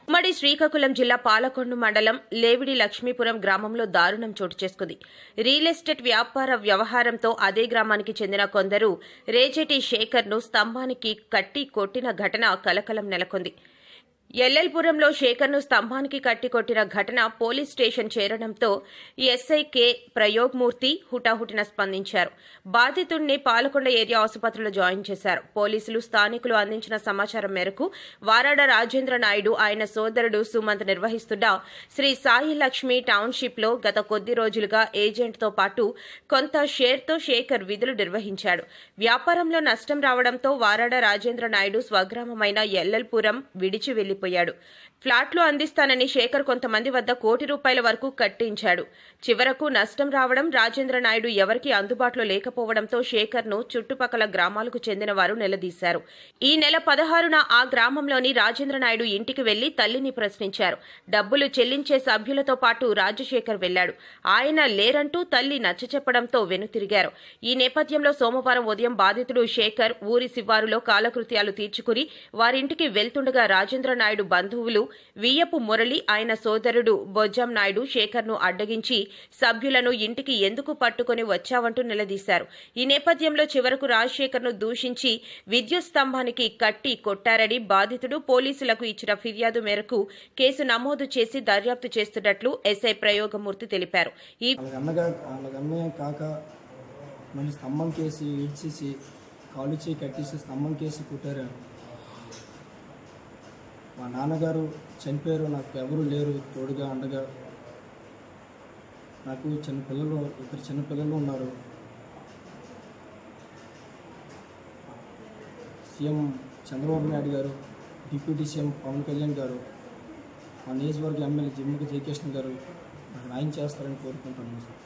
ఉమ్మడి శ్రీకాకుళం జిల్లా పాలకొండ మండలం లేవిడి లక్ష్మీపురం గ్రామంలో దారుణం చోటు చేసుకుంది. రియల్ ఎస్టేట్ వ్యాపార వ్యవహారంతో అదే గ్రామానికి చెందిన కొందరు రేజేటి శేఖర్ను స్తంభానికి కట్టి కొట్టిన ఘటన కలకలం నెలకొంది. ఎల్ఎల్పురంలో శేఖర్ను స్తంభానికి కట్టి కొట్టిన ఘటన పోలీస్ స్టేషన్ చేరడంతో ఎస్ఐ కె ప్రయోగ్మూర్తి హుటాహుటిన స్పందించారు. బాధితుడిని పాలకొండ ఏరియా ఆసుపత్రిలో జాయిన్ చేశారు. పోలీసులు స్థానికులు అందించిన సమాచారం మేరకు వారాడ రాజేంద్ర నాయుడు ఆయన సోదరుడు సుమంత్ నిర్వహిస్తున్న శ్రీ సాయి లక్ష్మి టౌన్షిప్లో గత కొద్ది రోజులుగా ఏజెంట్తో పాటు కొంత షేర్తో శేఖర్ విధులు నిర్వహించాడు. వ్యాపారంలో నష్టం రావడంతో వారాడ రాజేంద్ర నాయుడు స్వగ్రామమైన ఎల్ఎల్పురం విడిచి వెళ్లిపోయాడు. ఫ్లాట్లు అందిస్తానని శేఖర్ కొంతమంది వద్ద ₹1,00,00,000 వరకు కట్టించాడు. చివరకు నష్టం రావడం, రాజేంద్ర నాయుడు ఎవరికీ అందుబాటులో లేకపోవడంతో శేఖర్ను చుట్టుపక్కల గ్రామాలకు చెందిన వారు నిలదీశారు. ఈ నెల 16న ఆ గ్రామంలోని రాజేంద్ర నాయుడు ఇంటికి వెళ్లి తల్లిని ప్రశ్నించారు. డబ్బులు చెల్లించే సభ్యులతో పాటు రాజశేఖర్ వెళ్లాడు. ఆయన లేరంటూ తల్లి నచ్చచెప్పడంతో వెనుతిరిగారు. ఈ నేపథ్యంలో సోమవారం ఉదయం బాధితుడు శేఖర్ ఊరి శివారులో కాలకృత్యాలు తీర్చుకుని వారింటికి వెళ్తుండగా రాజేంద్ర నాయుడు బంధువులు వియ్యపు మురళి, ఆయన సోదరుడు బొజ్జం నాయుడు శేఖర్ను అడ్డగించి సభ్యులను ఇంటికి ఎందుకు పట్టుకుని వచ్చావంటూ నిలదీశారు. ఈ నేపథ్యంలో చివరకు రాజశేఖర్ను దూషించి విద్యుత్ స్తంభానికి కట్టి కొట్టారని బాధితుడు పోలీసులకు ఇచ్చిన ఫిర్యాదు మేరకు కేసు నమోదు చేసి దర్యాప్తు చేస్తున్నట్లు ఎస్ఐ ప్రయోగమూర్తి తెలిపారు. స్తంభం కేసి ఇచ్చేసి కాలు చేయి కట్టేసి స్తంభం కేసి కుట్టారు. మా నాన్నగారు చనిపోయారు. నాకు ఎవరు లేరు తోడుగా అండగా. నాకు ఇద్దరు చిన్నపిల్లలు ఉన్నారు. సీఎం చంద్రబాబు నాయుడు గారు, డిప్యూటీ సీఎం పవన్ కళ్యాణ్ గారు, మా నియోజకవర్గ ఎమ్మెల్యే జిమ్మక జయకృష్ణ గారు నాకు న్యాయం చేస్తారని కోరుకుంటున్నాను సార్.